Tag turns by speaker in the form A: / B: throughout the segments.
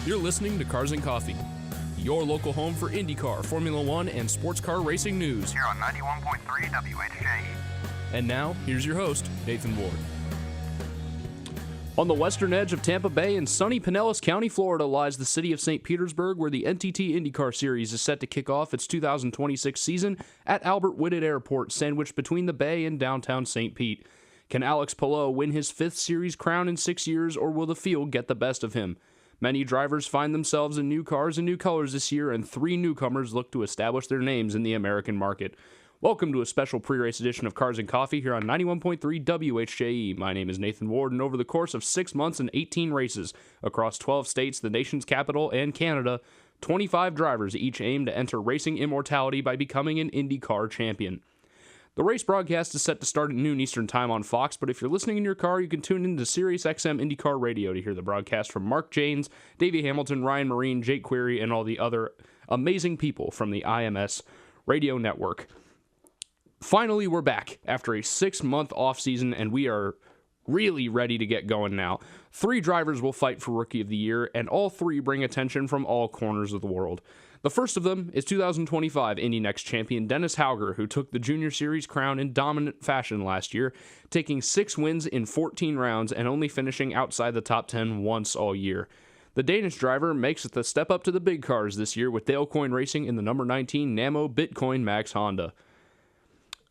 A: You're listening to Cars and Coffee, your local home for IndyCar, Formula One, and sports car racing news.
B: Here on 91.3 WHJE.
A: And now, here's your host, Nathan Ward. On the western edge of Tampa Bay in sunny Pinellas County, Florida, lies the city of St. Petersburg, where the NTT IndyCar Series is set to kick off its 2026 season at Albert Whitted Airport, sandwiched between the Bay and downtown St. Pete. Can Alex Palou win his fifth series crown in 6 years, or will the field get the best of him? Many drivers find themselves in new cars and new colors this year, and 3 newcomers look to establish their names in the American market. Welcome to a special pre-race edition of Cars and Coffee here on 91.3 WHJE. My name is Nathan Ward, and over the course of 6 months and 18 races across 12 states, the nation's capital, and Canada, 25 drivers each aim to enter racing immortality by becoming an IndyCar champion. The race broadcast is set to start at noon Eastern Time on Fox, but if you're listening in your car, you can tune in to SiriusXM IndyCar Radio to hear the broadcast from Mark Janes, Davey Hamilton, Ryan Marine, Jake Query, and all the other amazing people from the IMS radio network. Finally, we're back after a 6-month offseason, and we are really ready to get going now. 3 drivers will fight for Rookie of the Year, and all 3 bring attention from all corners of the world. The first of them is 2025 Indy Next champion Dennis Hauger, who took the Junior Series crown in dominant fashion last year, taking 6 wins in 14 rounds and only finishing outside the top 10 once all year. The Danish driver makes the step up to the big cars this year with Dale Coyne Racing in the number 19 Namo Bitcoin Max Honda.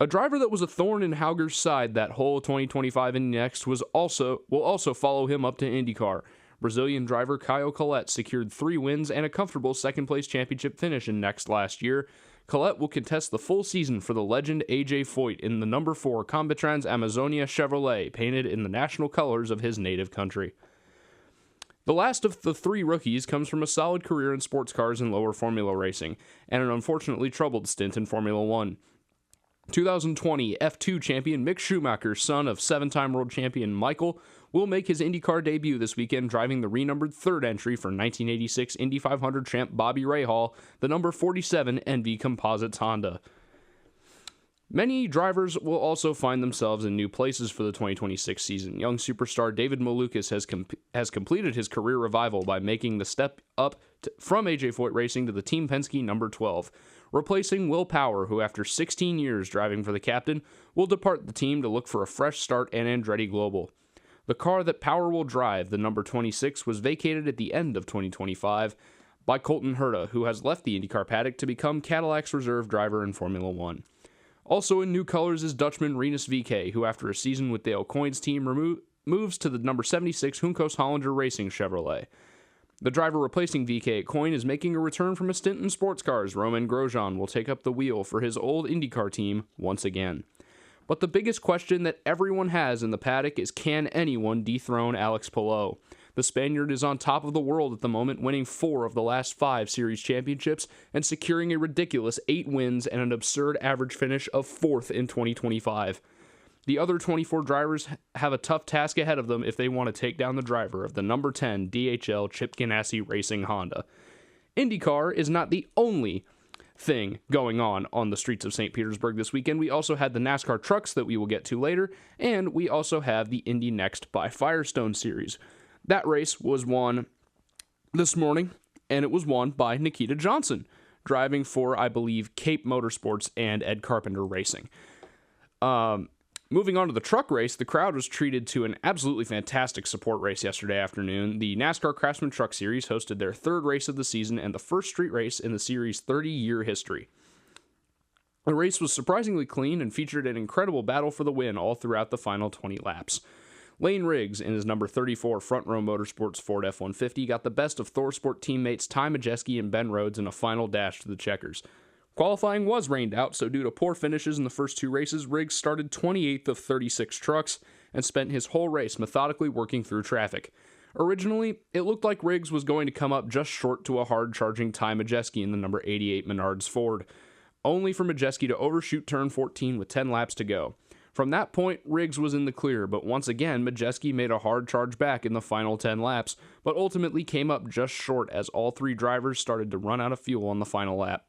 A: A driver that was a thorn in Hauger's side that whole 2025 Indy Next will also follow him up to IndyCar. Brazilian driver Caio Collet secured 3 wins and a comfortable second-place championship finish in Next last year. Collet will contest the full season for the legend A.J. Foyt in the number 4 Combitrans Amazonia Chevrolet, painted in the national colors of his native country. The last of the 3 rookies comes from a solid career in sports cars and lower formula racing, and an unfortunately troubled stint in Formula One. 2020 F2 champion Mick Schumacher, son of 7-time world champion Michael, will make his IndyCar debut this weekend, driving the renumbered 3rd entry for 1986 Indy 500 champ Bobby Rahal, the number 47 NV Composites Honda. Many drivers will also find themselves in new places for the 2026 season. Young superstar David Malukas has completed his career revival by making the step up from AJ Foyt Racing to the Team Penske number 12, replacing Will Power, who after 16 years driving for the captain, will depart the team to look for a fresh start at Andretti Global. The car that Power will drive, the number 26, was vacated at the end of 2025 by Colton Herta, who has left the IndyCar paddock to become Cadillac's reserve driver in Formula One. Also in new colors is Dutchman Rinus VeeKay, who after a season with Dale Coyne's team moves to the number 76 Juncos Hollander Racing Chevrolet. The driver replacing VeeKay at Coyne is making a return from a stint in sports cars. Romain Grosjean will take up the wheel for his old IndyCar team once again. But the biggest question that everyone has in the paddock is, can anyone dethrone Alex Palou? The Spaniard is on top of the world at the moment, winning 4 of the last 5 series championships and securing a ridiculous 8 wins and an absurd average finish of 4th in 2025. The other 24 drivers have a tough task ahead of them if they want to take down the driver of the number 10 DHL Chip Ganassi Racing Honda. IndyCar is not the only thing going on the streets of St. Petersburg this weekend. We also had the NASCAR trucks that we will get to later, and we also have the Indy Next by Firestone Series. That race was won this morning, and it was won by Nikita Johnson, driving for, I believe, Cape Motorsports and Ed Carpenter Racing. Moving on to the truck race, the crowd was treated to an absolutely fantastic support race yesterday afternoon. The NASCAR Craftsman Truck Series hosted their 3rd race of the season and the first street race in the series' 30-year history. The race was surprisingly clean and featured an incredible battle for the win all throughout the final 20 laps. Lane Riggs in his number 34 Front Row Motorsports Ford F-150 got the best of ThorSport teammates Ty Majeski and Ben Rhodes in a final dash to the checkers. Qualifying was rained out, so due to poor finishes in the first 2 races, Riggs started 28th of 36 trucks and spent his whole race methodically working through traffic. Originally, it looked like Riggs was going to come up just short to a hard-charging Ty Majeski in the number 88 Menards Ford, only for Majeski to overshoot turn 14 with 10 laps to go. From that point, Riggs was in the clear, but once again, Majeski made a hard charge back in the final 10 laps, but ultimately came up just short as all 3 drivers started to run out of fuel on the final lap.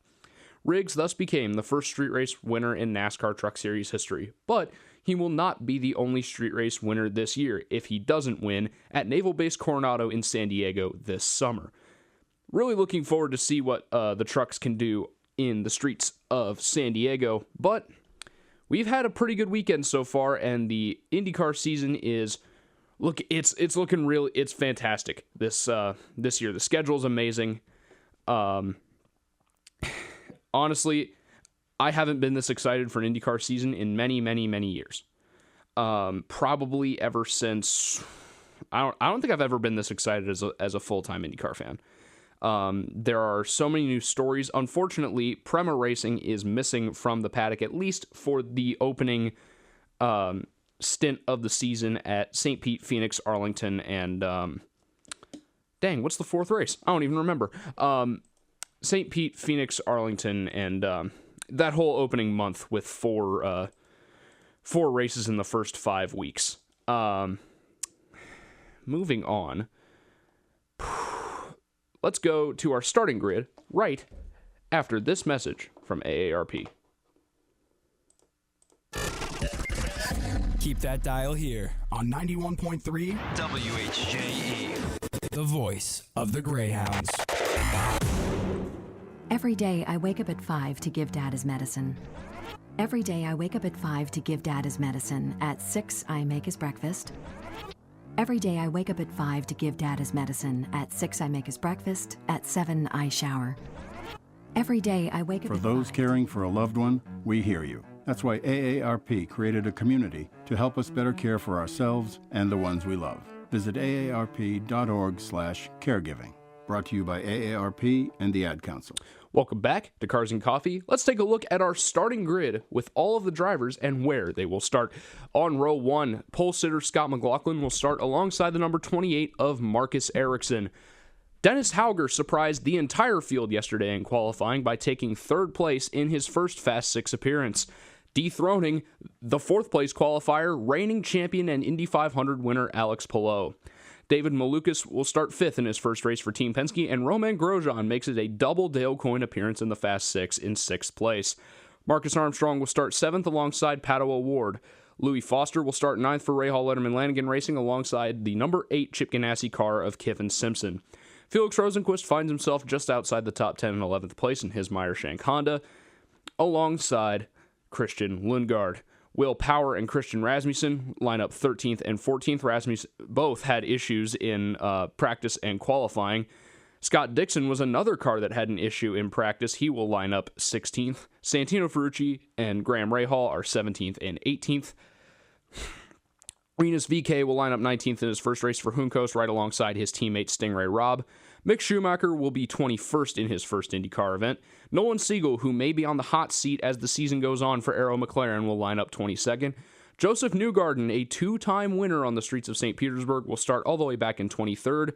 A: Riggs thus became the first street race winner in NASCAR Truck Series history, but he will not be the only street race winner this year if he doesn't win at Naval Base Coronado in San Diego this summer. really looking forward to see what the trucks can do in the streets of San Diego. But we've had a pretty good weekend so far, and the IndyCar season is it's looking really, it's fantastic this year. The schedule's amazing. Honestly, I haven't been this excited for an IndyCar season in many, many, many years. Probably ever since I don't think I've ever been this excited as a full-time IndyCar fan. There are so many new stories. Unfortunately, Prema Racing is missing from the paddock, at least for the opening stint of the season at St. Pete, Phoenix, Arlington, and dang, what's the fourth race? I don't even remember. St. Pete, Phoenix, Arlington, and that whole opening month with four races in the first 5 weeks. Moving on. Let's go to our starting grid right after this message from AARP.
C: Keep that dial here
D: On 91.3
C: WHJE, the voice of the Greyhounds.
E: Every day I wake up at 5 to give Dad his medicine. Every day I wake up at 5 to give Dad his medicine. At 6 I make his breakfast. Every day I wake up at 5 to give Dad his medicine. At 6 I make his breakfast. At 7 I shower. Every day I wake up
D: For
E: at
D: those
E: 5.
D: caring for a loved one, we hear you. That's why AARP created a community to help us better care for ourselves and the ones we love. Visit aarp.org/caregiving. Brought to you by AARP and the Ad Council.
A: Welcome back to Cars and Coffee. Let's take a look at our starting grid with all of the drivers and where they will start. On row 1, pole sitter Scott McLaughlin will start alongside the number 28 of Marcus Ericsson. Dennis Hauger surprised the entire field yesterday in qualifying by taking third place in his first Fast 6 appearance, dethroning the fourth place qualifier, reigning champion and Indy 500 winner Alex Palou. David Malukas will start fifth in his first race for Team Penske, and Romain Grosjean makes it a double Dale Coyne appearance in the Fast 6 in sixth place. Marcus Armstrong will start seventh alongside Pato O'Ward. Louis Foster will start ninth for Rahal Letterman Lanigan Racing alongside the number 8 Chip Ganassi car of Kiffin Simpson. Felix Rosenquist finds himself just outside the top 10 in 11th place in his Meyer-Shank Honda, alongside Christian Lundgaard. Will Power and Christian Rasmussen line up 13th and 14th. Rasmussen both had issues in practice and qualifying. Scott Dixon was another car that had an issue in practice. He will line up 16th. Santino Ferrucci and Graham Rahal are 17th and 18th. Rinus VK will line up 19th in his first race for Juncos, right alongside his teammate Stingray Robb. Mick Schumacher will be 21st in his first IndyCar event. Nolan Siegel, who may be on the hot seat as the season goes on for Arrow McLaren, will line up 22nd. Joseph Newgarden, a two-time winner on the streets of St. Petersburg, will start all the way back in 23rd,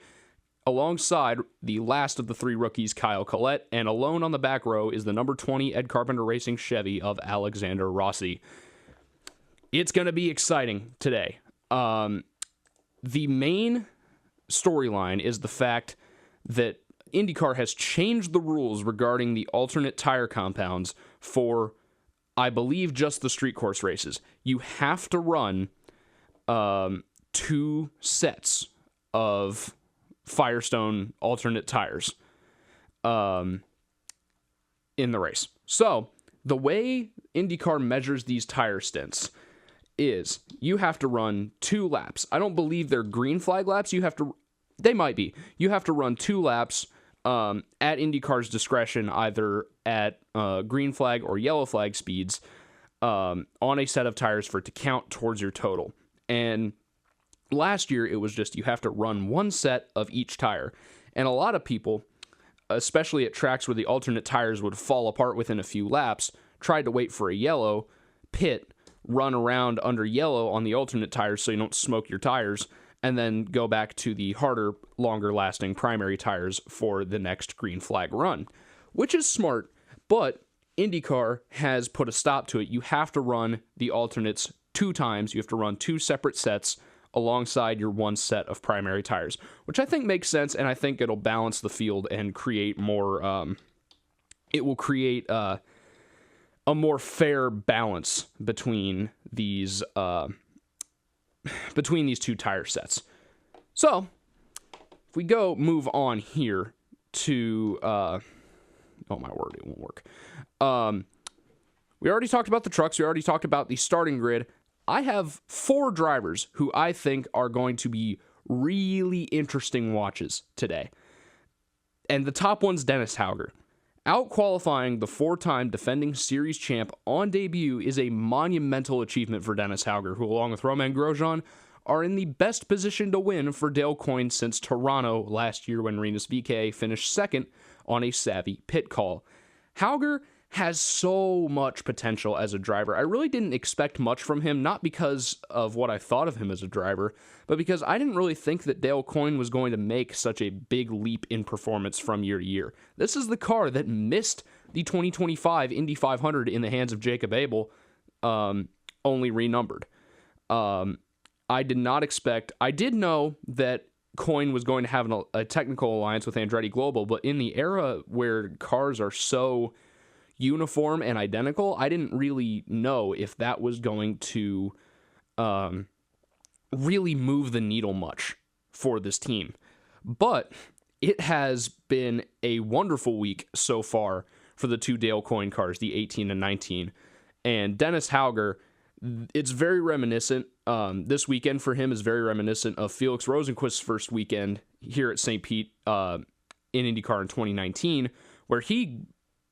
A: alongside the last of the three rookies, Kyle Collette, and alone on the back row is the number 20 Ed Carpenter Racing Chevy of Alexander Rossi. It's going to be exciting today. The main storyline is the fact that IndyCar has changed the rules regarding the alternate tire compounds for, I believe, just the street course races. You have to run 2 sets of Firestone alternate tires in the race. So, the way IndyCar measures these tire stints is you have to run 2 laps. I don't believe they're green flag laps. They might be. You have to run 2 laps at IndyCar's discretion, either at green flag or yellow flag speeds on a set of tires for it to count towards your total. And last year, it was just you have to run 1 set of each tire. And a lot of people, especially at tracks where the alternate tires would fall apart within a few laps, tried to wait for a yellow, pit, run around under yellow on the alternate tires so you don't smoke your tires, and then go back to the harder, longer-lasting primary tires for the next green flag run, which is smart, but IndyCar has put a stop to it. You have to run the alternates 2 times. You have to run 2 separate sets alongside your 1 set of primary tires, which I think makes sense, and I think it'll balance the field and create more, it will create a more fair balance between these 2 tire sets. So, if we move on here, to, oh my word, it won't work. We already talked about the trucks. We already talked about the starting grid. I have 4 drivers who I think are going to be really interesting watches today. And the top one's Dennis Hauger. Out-qualifying the 4-time defending series champ on debut is a monumental achievement for Dennis Hauger, who, along with Romain Grosjean, are in the best position to win for Dale Coyne since Toronto last year when Rinus VeeKay finished second on a savvy pit call. Hauger has so much potential as a driver. I really didn't expect much from him, not because of what I thought of him as a driver, but because I didn't really think that Dale Coyne was going to make such a big leap in performance from year to year. This is the car that missed the 2025 Indy 500 in the hands of Jacob Abel, only renumbered. I did not expect... I did know that Coyne was going to have a technical alliance with Andretti Global, but in the era where cars are so uniform and identical, I didn't really know if that was going to really move the needle much for this team. But it has been a wonderful week so far for the 2 Dale Coyne cars, the 18 and 19. And Dennis Hauger, it's very reminiscent. This weekend for him is very reminiscent of Felix Rosenqvist's first weekend here at St. Pete in IndyCar in 2019, where he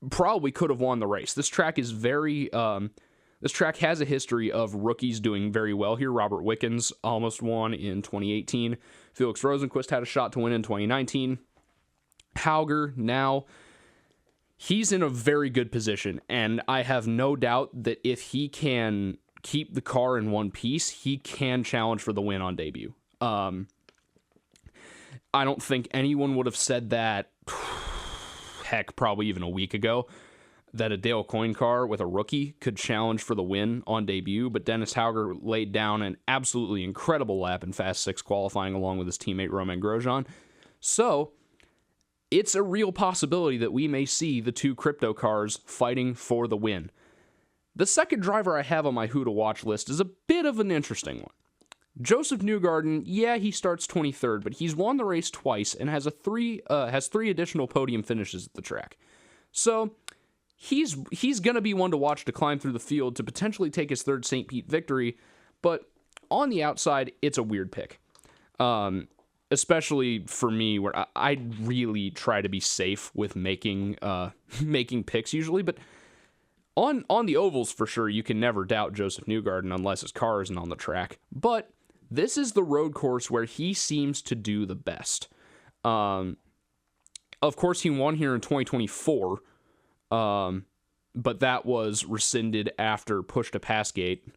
A: probably could have won the race. This track is this track has a history of rookies doing very well here. Robert Wickens almost won in 2018. Felix Rosenqvist had a shot to win in 2019. Hauger now, he's in a very good position, and I have no doubt that if he can keep the car in one piece, he can challenge for the win on debut. I don't think anyone would have said that, heck, probably even a week ago, that a Dale Coyne car with a rookie could challenge for the win on debut, but Dennis Hauger laid down an absolutely incredible lap in Fast 6 qualifying along with his teammate Romain Grosjean. So, it's a real possibility that we may see the 2 crypto cars fighting for the win. The second driver I have on my who to watch list is a bit of an interesting one. Joseph Newgarden, yeah, he starts 23rd, but he's won the race twice and has 3 additional podium finishes at the track. So, he's going to be one to watch to climb through the field to potentially take his 3rd St. Pete victory, but on the outside, it's a weird pick. Especially for me, where I really try to be safe with making picks usually, but on the ovals for sure, you can never doubt Joseph Newgarden unless his car isn't on the track. But this is the road course where he seems to do the best. Of course, he won here in 2024, but that was rescinded after push to pass gate.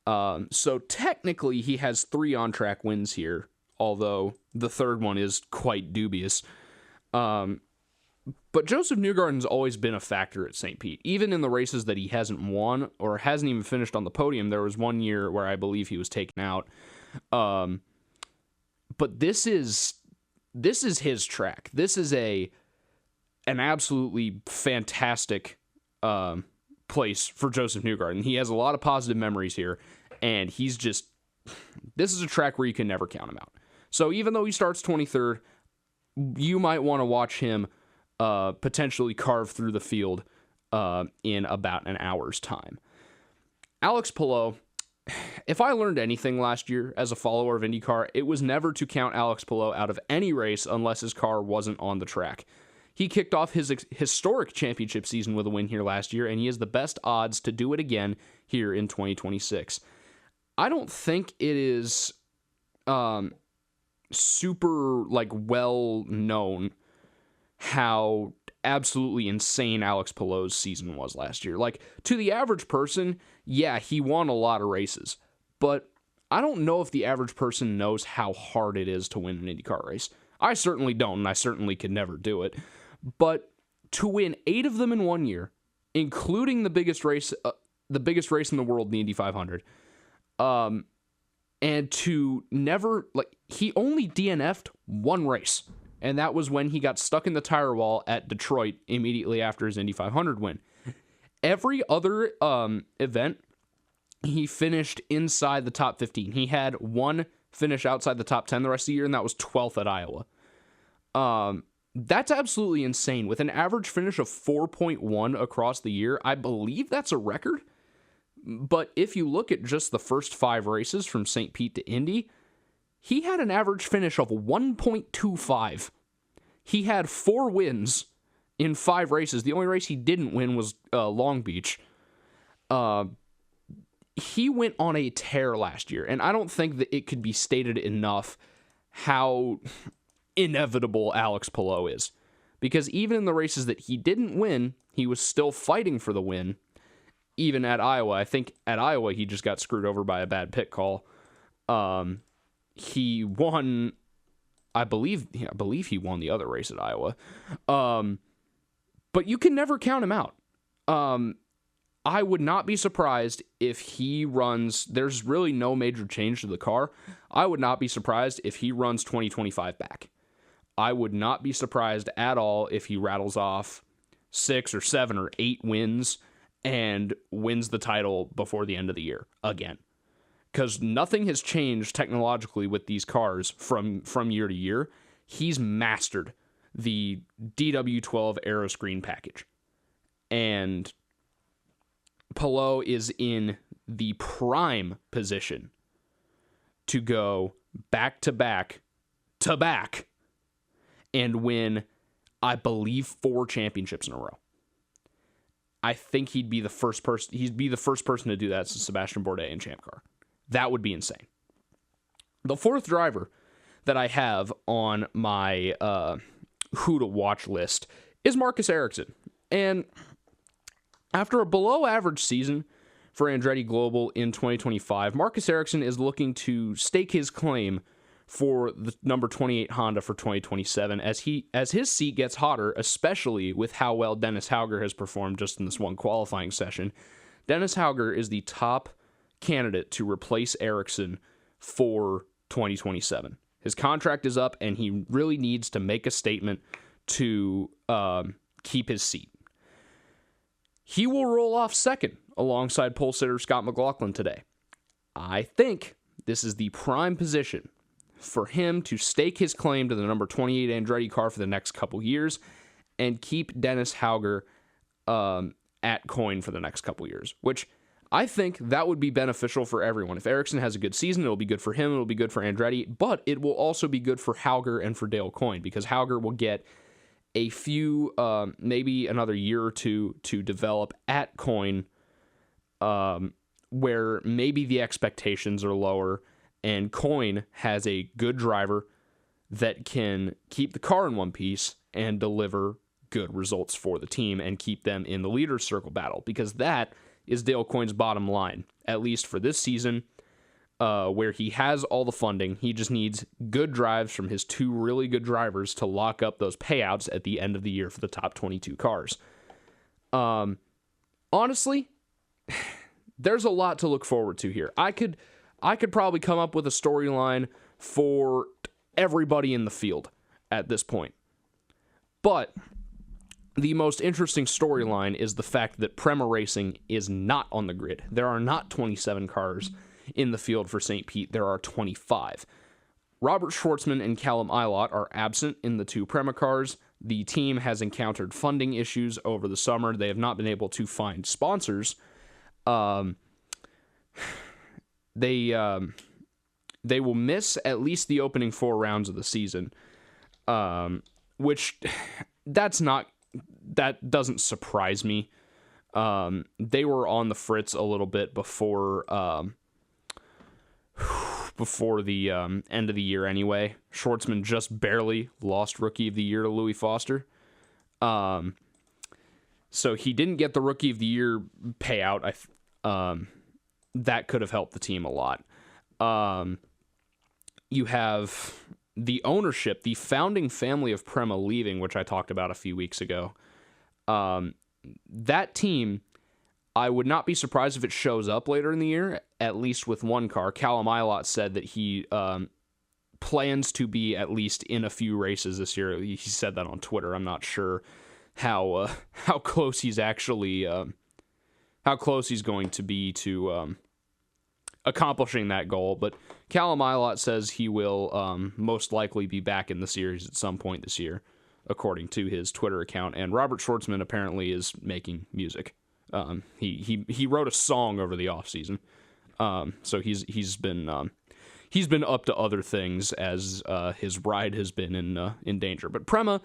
A: So technically, he has 3 on-track wins here, although the 3rd one is quite dubious. But Joseph Newgarden's always been a factor at St. Pete. Even in the races that he hasn't won or hasn't even finished on the podium, there was one year where I believe he was taken out. But this is his track. This is an absolutely fantastic place for Joseph Newgarden. He has a lot of positive memories here, and this is a track where you can never count him out. So even though he starts 23rd, you might want to watch him potentially carve through the field in about an hour's time. Alex Palou, if I learned anything last year as a follower of IndyCar, it was never to count Alex Palou out of any race unless his car wasn't on the track. He kicked off his historic championship season with a win here last year, and he has the best odds to do it again here in 2026. I don't think it is super well known how absolutely insane Alex Palou's season was last year. To the average person, yeah, he won a lot of races, but I don't know if the average person knows how hard it is to win an IndyCar race. I certainly don't, and I certainly could never do it. But to win 8 of them in 1 year, including the biggest race in the world, the Indy 500, and to never, he only DNF'd 1 race. And that was when he got stuck in the tire wall at Detroit immediately after his Indy 500 win. Every other event, he finished inside the top 15. He had 1 finish outside the top 10 the rest of the year, and that was 12th at Iowa. That's absolutely insane. With an average finish of 4.1 across the year, I believe that's a record. But if you look at just the first 5 races from St. Pete to Indy, he had an average finish of 1.25. He had 4 wins in 5 races. The only race he didn't win was Long Beach. He went on a tear last year, and I don't think that it could be stated enough how inevitable Alex Palou is. Because even in the races that he didn't win, he was still fighting for the win. Even at Iowa, I think at Iowa he just got screwed over by a bad pit call. He won, I believe he won the other race at Iowa. But you can never count him out. I would not be surprised if he runs, there's really no major change to the car. I would not be surprised if he runs 2025 back. I would not be surprised at all if he rattles off 6 or 7 or 8 wins and wins the title before the end of the year again. Because nothing has changed technologically with these cars from year to year. He's mastered the DW12 Aeroscreen package. And Palou is in the prime position to go back to back to back and win, I believe, 4 championships in a row. I think he'd be the first person to do that since Sebastian Bourdais in Champ Car. That would be insane. The 4th driver that I have on my who to watch list is Marcus Ericsson. And after a below average season for Andretti Global in 2025, Marcus Ericsson is looking to stake his claim for the number 28 Honda for 2027 as his seat gets hotter, especially with how well Dennis Hauger has performed just in this one qualifying session. Dennis Hauger is the top candidate to replace Ericsson for 2027. His contract is up, and he really needs to make a statement to keep his seat. He will roll off second alongside pole sitter Scott McLaughlin today. I think this is the prime position for him to stake his claim to the number 28 Andretti car for the next couple years and keep Dennis Hauger at coin for the next couple years, which I think that would be beneficial for everyone. If Ericsson has a good season, it'll be good for him, it'll be good for Andretti, but it will also be good for Hauger and for Dale Coyne, because Hauger will get a few, maybe another year or two to develop at Coyne, where maybe the expectations are lower, and Coyne has a good driver that can keep the car in one piece and deliver good results for the team and keep them in the leader's circle battle, because that is Dale Coyne's bottom line, at least for this season, where he has all the funding. He just needs good drives from his 2 really good drivers to lock up those payouts at the end of the year for the top 22 cars. Honestly, there's a lot to look forward to here. I could probably come up with a storyline for everybody in the field at this point. But the most interesting storyline is the fact that Prema Racing is not on the grid. There are not 27 cars in the field for St. Pete. There are 25. Robert Schwartzman and Callum Ilott are absent in the 2 Prema cars. The team has encountered funding issues over the summer. They have not been able to find sponsors. They will miss at least the opening 4 rounds of the season, which that doesn't surprise me. They were on the fritz a little bit before the end of the year anyway. Schwartzman just barely lost Rookie of the Year to Louis Foster. So he didn't get the Rookie of the Year payout. That could have helped the team a lot. You have the ownership, the founding family of Prema leaving, which I talked about a few weeks ago. That team, I would not be surprised if it shows up later in the year, at least with one car. Callum Ilott said that he plans to be at least in a few races this year. He said that on Twitter. I'm not sure how close he's actually how close he's going to be to accomplishing that goal. But Callum Ilott says he will most likely be back in the series at some point this year. according to his Twitter account. And Robert Schwartzman apparently is making music. He wrote a song over the offseason. So he's been up to other things as his ride has been in danger. But Prema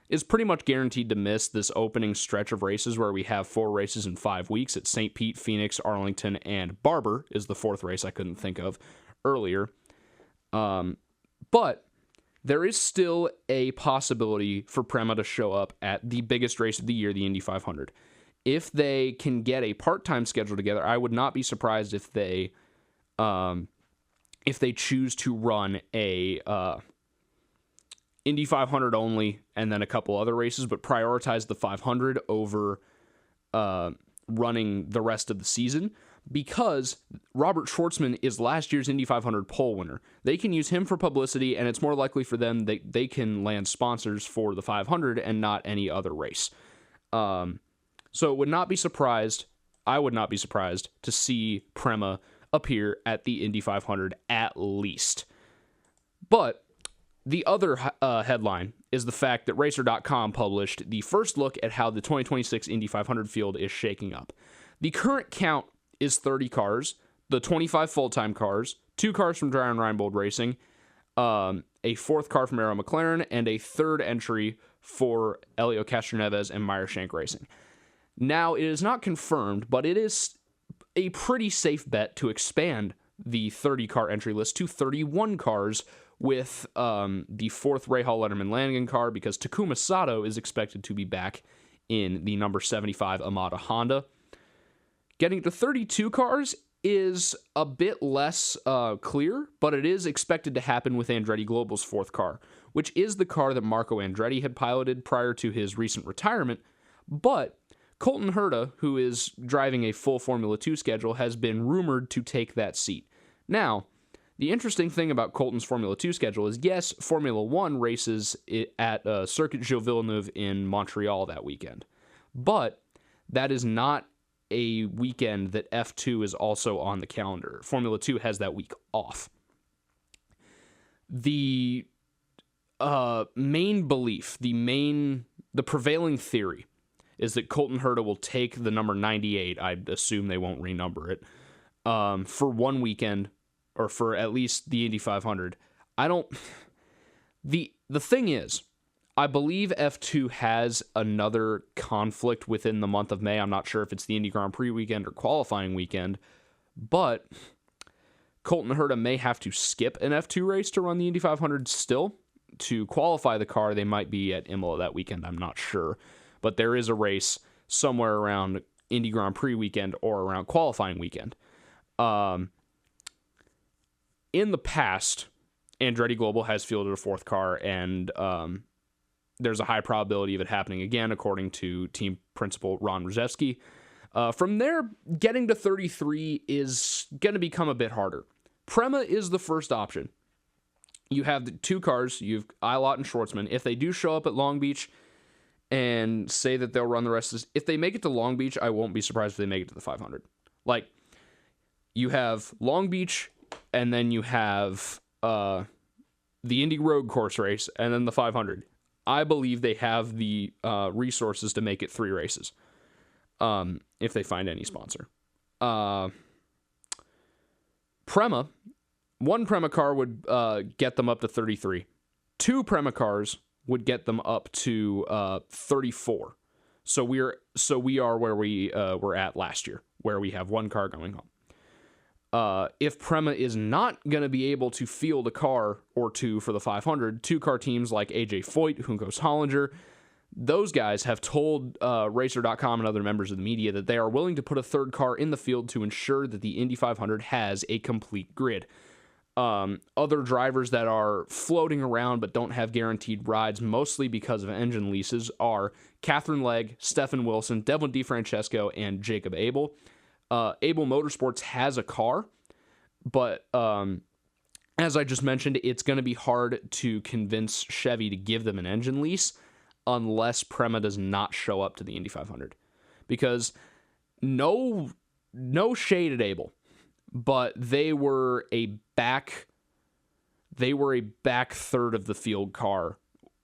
A: is pretty much guaranteed to miss this opening stretch of races where we have 4 races in 5 weeks at St. Pete, Phoenix, Arlington, and Barber is the 4th race I couldn't think of earlier. But there is still a possibility for Prema to show up at the biggest race of the year, the Indy 500. If they can get a part-time schedule together, I would not be surprised if they choose to run a Indy 500 only and then a couple other races, but prioritize the 500 over running the rest of the season, because Robert Schwartzman is last year's Indy 500 pole winner. They can use him for publicity, and it's more likely for them that they can land sponsors for the 500 and not any other race. So I would not be surprised to see Prema appear at the Indy 500 at least. But the other headline is the fact that Racer.com published the first look at how the 2026 Indy 500 field is shaking up. The current count is 30 cars, the 25 full-time cars, 2 cars from Dry and Reinbold Racing, a 4th car from Arrow McLaren, and a 3rd entry for Elio Castroneves and Meyershank Racing. Now, it is not confirmed, but it is a pretty safe bet to expand the 30-car entry list to 31 cars with the 4th Rahal Letterman Lanigan car, because Takuma Sato is expected to be back in the number 75 Amada Honda. Getting to 32 cars is a bit less clear, but it is expected to happen with Andretti Global's 4th car, which is the car that Marco Andretti had piloted prior to his recent retirement. But Colton Herta, who is driving a full Formula 2 schedule, has been rumored to take that seat. Now, the interesting thing about Colton's Formula 2 schedule is, yes, Formula 1 races at Circuit Gilles Villeneuve in Montreal that weekend, but that is not a weekend that F2 is also on the calendar. Formula 2 has that week off. The main belief, the prevailing theory is that Colton Herta will take the number 98, I assume they won't renumber it, for one weekend, or for at least the Indy 500. The thing is, I believe F2 has another conflict within the month of May. I'm not sure if it's the Indy Grand Prix weekend or qualifying weekend, but Colton Herta may have to skip an F2 race to run the Indy 500 still. To qualify the car, they might be at Imola that weekend, I'm not sure. But there is a race somewhere around Indy Grand Prix weekend or around qualifying weekend. In the past, Andretti Global has fielded a 4th car, and there's a high probability of it happening again, according to team principal Ron Ruzewski. From there, getting to 33 is going to become a bit harder. Prema is the first option. You have the 2 cars, you've Eilot and Schwartzman. If they do show up at Long Beach and say that they'll run the rest of this, if they make it to Long Beach, I won't be surprised if they make it to the 500. Like, you have Long Beach, and then you have the Indy Road Course race, and then the 500. I believe they have the resources to make it 3 races, if they find any sponsor. Prema, 1 Prema car would get them up to 33. 2 Prema cars would get them up to 34. So we are where we were at last year, where we have 1 car going home. If Prema is not going to be able to field a car or 2 for the 500, 2-car teams like AJ Foyt, Juncos Hollinger, those guys have told Racer.com and other members of the media that they are willing to put a 3rd car in the field to ensure that the Indy 500 has a complete grid. Other drivers that are floating around but don't have guaranteed rides, mostly because of engine leases, are Catherine Legg, Stefan Wilson, Devlin DeFrancesco, and Jacob Abel. Abel Motorsports has a car, but as I just mentioned, it's going to be hard to convince Chevy to give them an engine lease unless Prema does not show up to the Indy 500. Because no shade at Abel, but they were a back third of the field car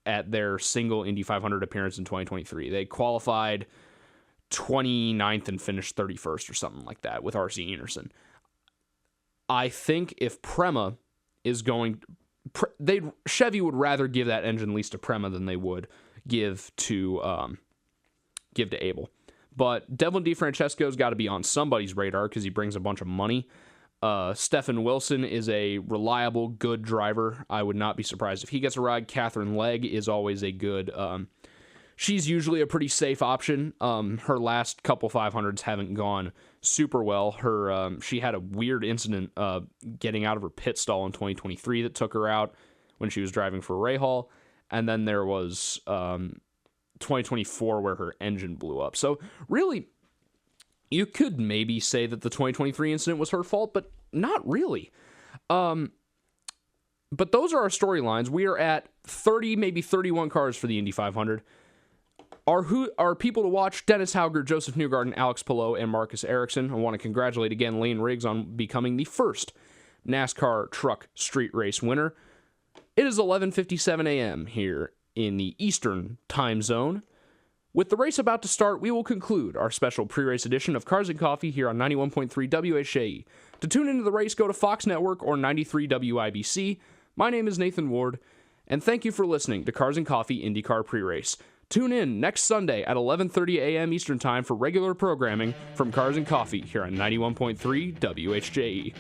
A: at their single Indy 500 appearance in 2023. They qualified 29th and finished 31st or something like that with RC Enerson. I think if Prema is going, Chevy would rather give that engine lease to Prema than they would give to Abel. But Devlin DeFrancesco's got to be on somebody's radar because he brings a bunch of money. Stephen Wilson is a reliable, good driver. I would not be surprised if he gets a ride. Catherine Legg is always a good... she's usually a pretty safe option. Her last couple 500s haven't gone super well. She had a weird incident getting out of her pit stall in 2023 that took her out when she was driving for Rahal. And then there was 2024 where her engine blew up. So really... you could maybe say that the 2023 incident was her fault, but not really. But those are our storylines. We are at 30, maybe 31 cars for the Indy 500. Our people to watch: Dennis Hauger, Joseph Newgarden, Alex Palou, and Marcus Ericsson. I want to congratulate again Lane Riggs on becoming the first NASCAR truck street race winner. It is 11:57 a.m. here in the Eastern time zone. With the race about to start, we will conclude our special pre-race edition of Cars and Coffee here on 91.3 WHJE. To tune into the race, go to Fox Network or 93 WIBC. My name is Nathan Ward, and thank you for listening to Cars and Coffee IndyCar Pre-Race. Tune in next Sunday at 11:30 a.m. Eastern Time for regular programming from Cars and Coffee here on 91.3 WHJE.